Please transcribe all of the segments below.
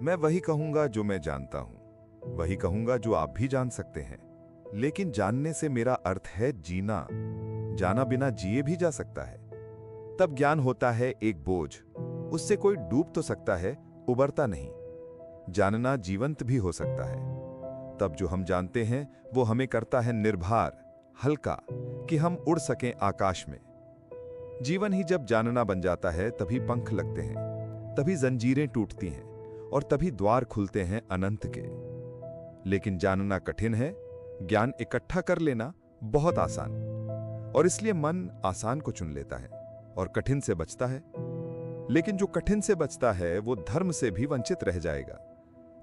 मैं वही कहूंगा जो मैं जानता हूं, वही कहूंगा जो आप भी जान सकते हैं। लेकिन जानने से मेरा अर्थ है जीना। जाना बिना जिए भी जा सकता है। तब ज्ञान होता है एक बोझ, उससे कोई डूब तो सकता है, उबरता नहीं। जानना जीवंत भी हो सकता है। तब जो हम जानते हैं वो हमें करता है निर्भर, हल्का, कि हम उड़ सकें आकाश में। जीवन ही जब जानना बन जाता है तभी पंख लगते हैं, तभी जंजीरें टूटती हैं और तभी द्वार खुलते हैं अनंत के। लेकिन जानना कठिन है, ज्ञान इकट्ठा कर लेना बहुत आसान। और इसलिए मन आसान को चुन लेता है और कठिन से बचता है। लेकिन जो कठिन से बचता है वो धर्म से भी वंचित रह जाएगा।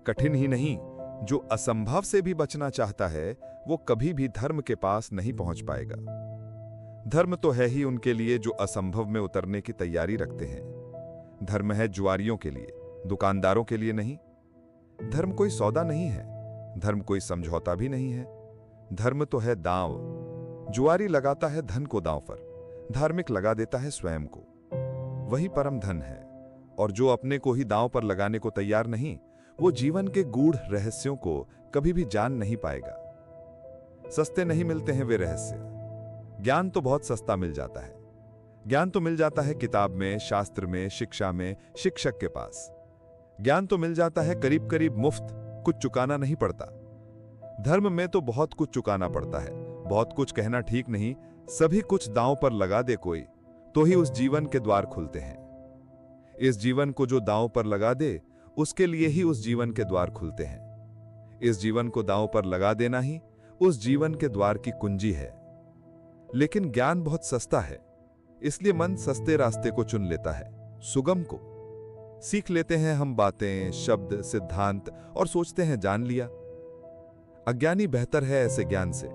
कठिन ही नहीं, जो असंभव से भी बचना चाहता है वो कभी भी धर्म के पास नहीं पहुंच पाएगा। धर्म तो है ही उनके लिए जो असंभव में उतरने की तैयारी रखते हैं। धर्म है जुआरियों के लिए, दुकानदारों के लिए नहीं। धर्म कोई सौदा नहीं है, धर्म कोई समझौता भी नहीं है। धर्म तो है दांव। जुआरी लगाता है धन को दांव पर, धार्मिक लगा देता है स्वयं को। वही परम धन है। और जो अपने को ही दांव पर लगाने को तैयार नहीं, वो जीवन के गूढ़ रहस्यों को कभी भी जान नहीं पाएगा। सस्ते नहीं मिलते हैं वे रहस्य। ज्ञान तो बहुत सस्ता मिल जाता है। ज्ञान तो मिल जाता है किताब में, शास्त्र में, शिक्षा में, शिक्षक के पास। ज्ञान तो मिल जाता है करीब करीब मुफ्त, कुछ चुकाना नहीं पड़ता। धर्म में तो बहुत कुछ चुकाना पड़ता है। बहुत कुछ कहना ठीक नहीं, सभी कुछ दांव पर लगा दे कोई, तो ही उस जीवन के द्वार खुलते हैं। इस जीवन को जो दांव पर लगा दे, उसके लिए ही उस जीवन के द्वार खुलते हैं। इस जीवन को दांव पर लगा देना ही उस जीवन के द्वार की कुंजी है। लेकिन ज्ञान बहुत सस्ता है, इसलिए मन सस्ते रास्ते को चुन लेता है, सुगम को। सीख लेते हैं हम बातें, शब्द, सिद्धांत और सोचते हैं जान लिया। अज्ञानी बेहतर है ऐसे ज्ञान से।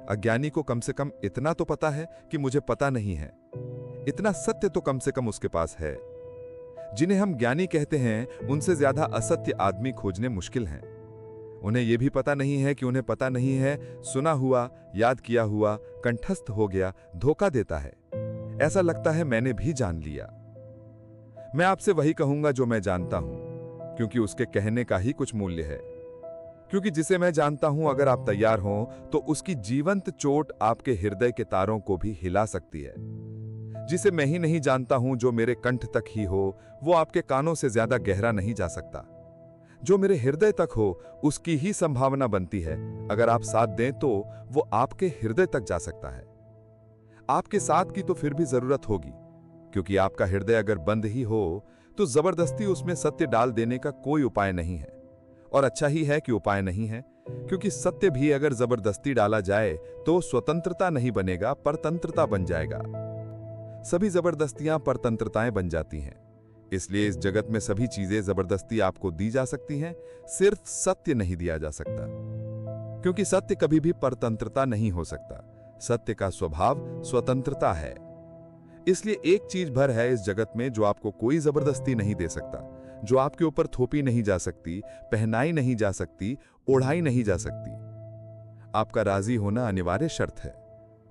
अज्ञानी को कम से कम इतना तो पता है कि मुझे पता नहीं है। इतना सत्य तो कम से कम उसके पास है। जिन्हें हम ज्ञानी कहते हैं उनसे ज्यादा असत्य आदमी खोजने मुश्किल हैं। उन्हें यह भी पता नहीं है कि उन्हें पता नहीं है, सुना हुआ, याद किया हुआ, कंठस्थ हो गया, धोखा देता है। ऐसा लगता है मैंने भी जान लिया। मैं आपसे वही कहूंगा जो मैं जानता हूं, क्योंकि उसके कहने का ही कुछ मूल्य है। क्योंकि जिसे मैं जानता हूं, अगर आप तैयार हों तो उसकी जीवंत चोट आपके हृदय के तारों को भी हिला सकती है। जिसे मैं ही नहीं जानता हूं, जो मेरे कंठ तक ही हो, वो आपके कानों से ज्यादा गहरा नहीं जा सकता। जो मेरे हृदय तक हो, उसकी ही संभावना बनती है। अगर आप साथ दें तो वो आपके हृदय तक जा सकता है। आपके साथ की तो फिर भी जरूरत होगी, क्योंकि आपका हृदय अगर बंद ही हो तो जबरदस्ती उसमें सत्य डाल देने का कोई उपाय नहीं है। और अच्छा ही है कि उपाय नहीं है, क्योंकि सत्य भी अगर जबरदस्ती डाला जाए तो स्वतंत्रता नहीं बनेगा, परतंत्रता बन जाएगा। सभी जबरदस्तियां परतंत्रताएं बन जाती हैं। इसलिए इस जगत में सभी चीजें जबरदस्ती आपको दी जा सकती हैं, सिर्फ सत्य नहीं दिया जा सकता। क्योंकि सत्य कभी भी परतंत्रता नहीं हो सकता। सत्य का स्वभाव स्वतंत्रता है। इसलिए एक चीज भर है इस जगत में जो आपको कोई जबरदस्ती नहीं दे सकता, जो आपके ऊपर थोपी नहीं जा सकती, पहनाई नहीं जा सकती, ओढ़ाई नहीं जा सकती। आपका राजी होना अनिवार्य शर्त है।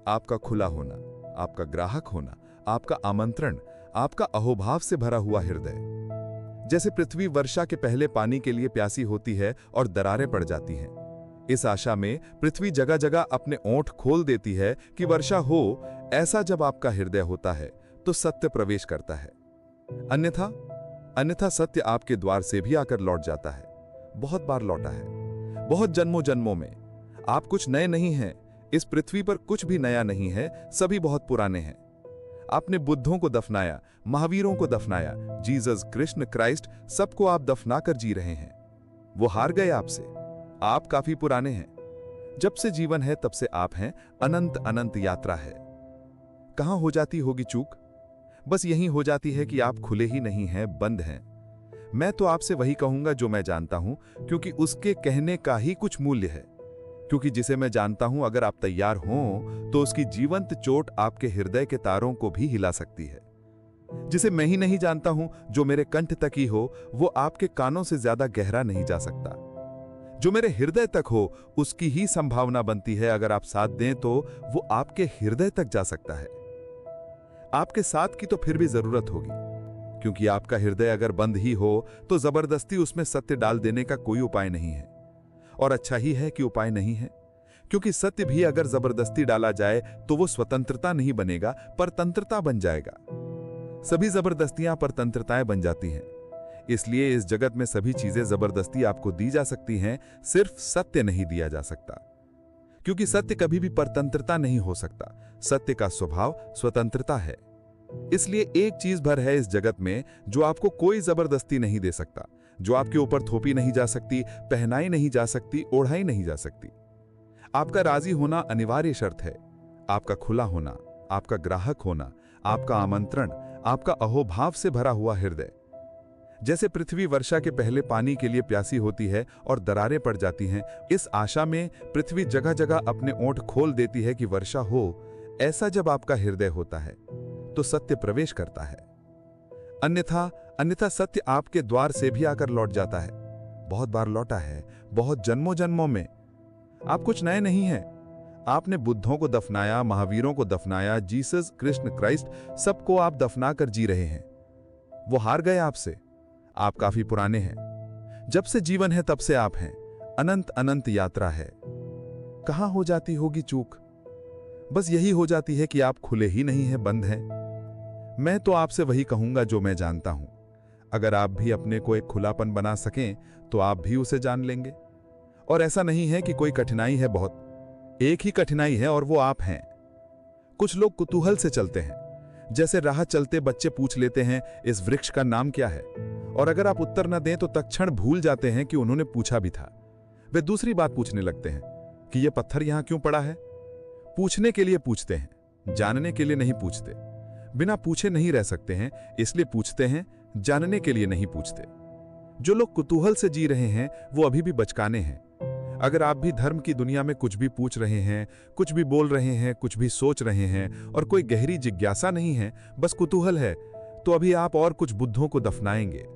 आपका खुला होना, आपका ग्राहक होना, आपका आमंत्रण, आपका अहोभाव से भरा हुआ हृदय। जैसे पृथ्वी वर्षा के पहले पानी के लिए प्यासी होती है और दरारें पड़ जाती हैं, इस आशा में पृथ्वी जगह जगह अपने ओंठ खोल देती है कि वर्षा हो। ऐसा जब आपका हृदय होता है तो सत्य प्रवेश करता है। अन्यथा सत्य आपके द्वार से भी आकर लौट जाता है। बहुत बार लौटा है, बहुत जन्मों जन्मों में। आप कुछ नए नहीं हैं। इस पृथ्वी पर कुछ भी नया नहीं है, सभी बहुत पुराने हैं। आपने बुद्धों को दफनाया, महावीरों को दफनाया, जीसस, कृष्ण, क्राइस्ट, सबको आप दफना कर जी रहे हैं। वो हार गए आपसे। आप काफी पुराने हैं। जब से जीवन है तब से आप हैं। अनंत अनंत यात्रा है। कहां हो जाती होगी चूक? बस यही हो जाती है कि आप खुले ही नहीं हैं, बंद हैं। मैं तो आपसे वही कहूंगा जो मैं जानता हूं, क्योंकि उसके कहने का ही कुछ मूल्य है। क्योंकि जिसे मैं जानता हूं, अगर आप तैयार हों तो उसकी जीवंत चोट आपके हृदय के तारों को भी हिला सकती है। जिसे मैं ही नहीं जानता हूं, जो मेरे कंठ तक ही हो, वो आपके कानों से ज्यादा गहरा नहीं जा सकता। जो मेरे हृदय तक हो, उसकी ही संभावना बनती है। अगर आप साथ दें तो वो आपके हृदय तक जा सकता है। आपके साथ की तो फिर भी जरूरत होगी। क्योंकि आपका हृदय अगर बंद ही हो तो जबरदस्ती उसमें सत्य डाल देने का कोई उपाय नहीं है। और अच्छा ही है कि उपाय नहीं है, क्योंकि सत्य भी अगर जबरदस्ती डाला जाए तो वो स्वतंत्रता नहीं बनेगा, परतंत्रता बन जाएगा। सभी जबरदस्तियां परतंत्रताएं बन जाती हैं। इसलिए इस जगत में सभी चीजें जबरदस्ती आपको दी जा सकती हैं, सिर्फ सत्य नहीं दिया जा सकता, क्योंकि सत्य कभी भी परतंत्रता नहीं हो सकता। सत्य का स्वभाव स्वतंत्रता है। इसलिए एक चीज भर है इस जगत में जो आपको कोई जबरदस्ती नहीं दे सकता, जो आपके ऊपर थोपी नहीं जा सकती, पहनाई नहीं जा सकती, ओढ़ाई नहीं जा सकती। आपका राजी होना अनिवार्य शर्त है। आपका खुला होना, आपका ग्राहक होना, आपका आमंत्रण, आपका अहोभाव से भरा हुआ हृदय। जैसे पृथ्वी वर्षा के पहले पानी के लिए प्यासी होती है और दरारें पड़ जाती हैं, इस आशा में पृथ्वी जगह जगह अपने ओंठ खोल देती है कि वर्षा हो। ऐसा जब आपका हृदय होता है तो सत्य प्रवेश करता है। अन्यथा सत्य आपके द्वार से भी आकर लौट जाता है। बहुत बार लौटा है, बहुत जन्मों जन्मों में। आप कुछ नए नहीं हैं। आपने बुद्धों को दफनाया, महावीरों को दफनाया, जीसस, कृष्ण, क्राइस्ट, सबको आप दफना कर जी रहे हैं। वो हार गए आपसे। आप काफी पुराने हैं। जब से जीवन है तब से आप हैं। अनंत अनंत यात्रा है। कहां हो जाती होगी चूक? बस यही हो जाती है कि आप खुले ही नहीं हैं, बंद हैं। मैं तो आपसे वही कहूंगा जो मैं जानता हूं। अगर आप भी अपने को एक खुलापन बना सकें तो आप भी उसे जान लेंगे। और ऐसा नहीं है कि कोई कठिनाई है, बहुत एक ही कठिनाई है और वो आप हैं। कुछ लोग कुतूहल से चलते हैं, जैसे राह चलते बच्चे पूछ लेते हैं इस वृक्ष का नाम क्या है, और अगर आप उत्तर न दें तो तत्क्षण भूल जाते हैं कि उन्होंने पूछा भी था। वे दूसरी बात पूछने लगते हैं कि यह पत्थर यहां क्यों पड़ा है। पूछने के लिए पूछते हैं, जानने के लिए नहीं पूछते। बिना पूछे नहीं रह सकते हैं, इसलिए पूछते हैं, जानने के लिए नहीं पूछते। जो लोग कुतूहल से जी रहे हैं वो अभी भी बचकाने हैं। अगर आप भी धर्म की दुनिया में कुछ भी पूछ रहे हैं, कुछ भी बोल रहे हैं, कुछ भी सोच रहे हैं और कोई गहरी जिज्ञासा नहीं है, बस कुतूहल है, तो अभी आप और कुछ बुद्धों को दफनाएंगे।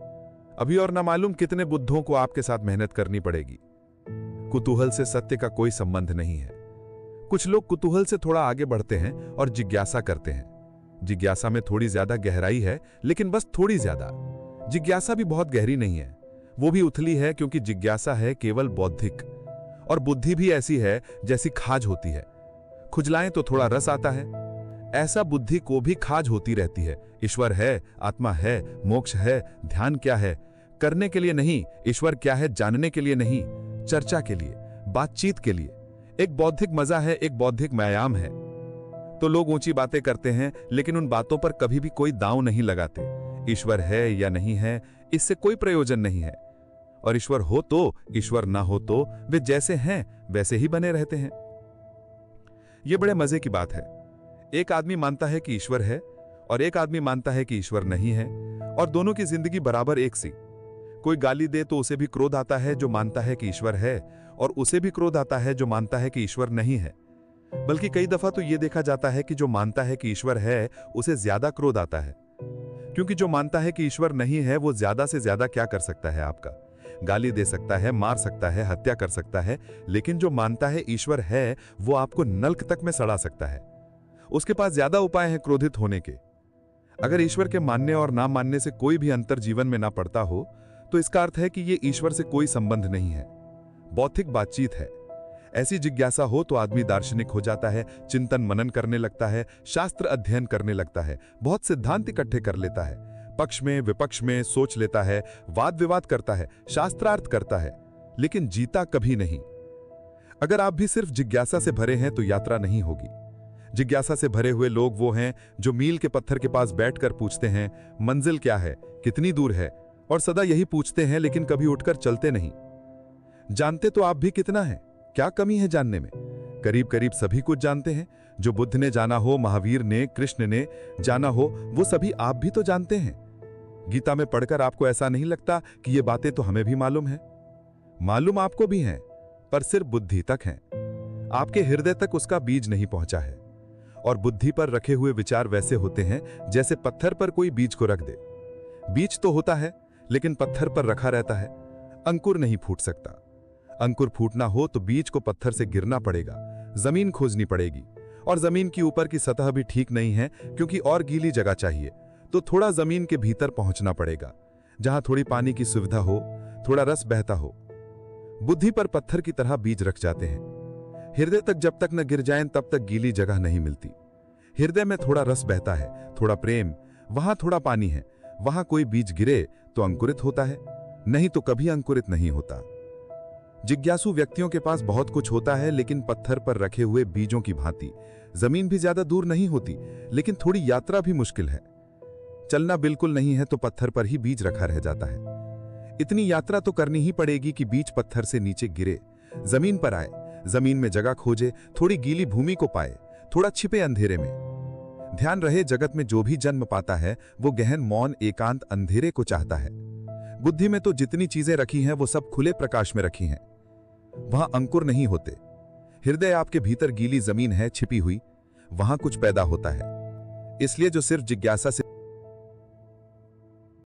अभी और न मालूम कितने बुद्धों को आपके साथ मेहनत करनी पड़ेगी। कुतूहल से सत्य का कोई संबंध नहीं है। कुछ लोग कुतूहल से थोड़ा आगे बढ़ते हैं और जिज्ञासा करते हैं। जिज्ञासा में थोड़ी ज्यादा गहराई है, लेकिन बस थोड़ी ज्यादा। जिज्ञासा भी बहुत गहरी नहीं है, वो भी उथली है, क्योंकि जिज्ञासा है केवल बौद्धिक। और बुद्धि भी ऐसी है जैसी खाज होती है, खुजलाएं तो थोड़ा रस आता है। ऐसा बुद्धि को भी खाज होती रहती है। ईश्वर है, आत्मा है, मोक्ष है, ध्यान क्या है, करने के लिए नहीं। ईश्वर क्या है जानने के लिए नहीं, चर्चा के लिए, बातचीत के लिए। एक बौद्धिक मजा है, एक बौद्धिक व्यायाम है। तो लोग ऊंची बातें करते हैं, लेकिन उन बातों पर कभी भी कोई दांव नहीं लगाते। ईश्वर है या नहीं है, इससे कोई प्रयोजन नहीं है। और ईश्वर हो तो, ईश्वर ना हो तो वे जैसे हैं वैसे ही बने रहते हैं। यह बड़े मजे की बात है। एक आदमी मानता है कि ईश्वर है और एक आदमी मानता है कि ईश्वर नहीं है, और दोनों की जिंदगी बराबर एक सी। कोई गाली दे तो उसे भी क्रोध आता है जो मानता है कि ईश्वर है, और उसे भी क्रोध आता है जो मानता है कि ईश्वर नहीं है। बल्कि कई दफा तो यह देखा जाता है कि जो मानता है कि ईश्वर है उसे ज्यादा क्रोध आता है, क्योंकि जो मानता है कि ईश्वर नहीं है वो ज्यादा से ज्यादा क्या कर सकता है, आपका गाली दे सकता है, मार सकता है, हत्या कर सकता है। लेकिन जो मानता है ईश्वर है वो आपको नल्क तक में सड़ा सकता है। उसके पास ज्यादा उपाय हैं क्रोधित होने के। अगर ईश्वर के मानने और ना मानने से कोई भी अंतर जीवन में ना पड़ता हो तो इसका अर्थ है कि ये ईश्वर से कोई संबंध नहीं है, बौद्धिक बातचीत है। ऐसी जिज्ञासा हो तो आदमी दार्शनिक हो जाता है, चिंतन मनन करने लगता है, शास्त्र अध्ययन करने लगता है, बहुत सिद्धांत इकट्ठे कर लेता है, पक्ष में विपक्ष में सोच लेता है, वाद विवाद करता है, शास्त्रार्थ करता है, लेकिन जीता कभी नहीं। अगर आप भी सिर्फ जिज्ञासा से भरे हैं तो यात्रा नहीं होगी। जिज्ञासा से भरे हुए लोग वो हैं जो मील के पत्थर के पास बैठकर पूछते हैं मंजिल क्या है, कितनी दूर है, और सदा यही पूछते हैं लेकिन कभी उठकर चलते नहीं। जानते तो आप भी कितना है, क्या कमी है जानने में? करीब करीब सभी कुछ जानते हैं। जो बुद्ध ने जाना हो, महावीर ने, कृष्ण ने जाना हो, वो सभी आप भी तो जानते हैं। गीता में पढ़कर आपको ऐसा नहीं लगता कि ये बातें तो हमें भी मालूम है? मालूम आपको भी हैं, पर सिर्फ बुद्धि तक हैं। आपके हृदय तक उसका बीज नहीं पहुंचा है। और बुद्धि पर रखे हुए विचार वैसे होते हैं जैसे पत्थर पर कोई बीज को रख दे। बीज तो होता है लेकिन पत्थर पर रखा रहता है, अंकुर नहीं फूट सकता। अंकुर फूटना हो तो बीज को पत्थर से गिरना पड़ेगा, जमीन खोजनी पड़ेगी, और जमीन की ऊपर की सतह भी ठीक नहीं है क्योंकि और गीली जगह चाहिए। तो थोड़ा जमीन के भीतर पहुंचना पड़ेगा, जहां थोड़ी पानी की सुविधा हो, थोड़ा रस बहता हो। बुद्धि पर पत्थर की तरह बीज रख जाते हैं। हृदय तक जब तक न गिर जाएं तब तक गीली जगह नहीं मिलती। हृदय में थोड़ा रस बहता है, थोड़ा प्रेम, वहां थोड़ा पानी है, वहां कोई बीज गिरे तो अंकुरित होता है, नहीं तो कभी अंकुरित नहीं होता। जिज्ञासु व्यक्तियों के पास बहुत कुछ होता है, लेकिन पत्थर पर रखे हुए बीजों की भांति जमीन भी ज्यादा दूर नहीं होती, लेकिन थोड़ी यात्रा भी मुश्किल है। चलना बिल्कुल नहीं है तो पत्थर पर ही बीज रखा रह जाता है। इतनी यात्रा तो करनी ही पड़ेगी कि बीज पत्थर से नीचे गिरे, जमीन पर आए, जमीन में जगह खोजे, थोड़ी गीली भूमि को पाए, थोड़ा छिपे अंधेरे में। ध्यान रहे, जगत में जो भी जन्म पाता है वो गहन मौन एकांत अंधेरे को चाहता है। बुद्धि में तो जितनी चीजें रखी हैं वो सब खुले प्रकाश में रखी हैं, वहां अंकुर नहीं होते। हृदय आपके भीतर गीली जमीन है छिपी हुई, वहां कुछ पैदा होता है। इसलिए जो सिर्फ जिज्ञासा से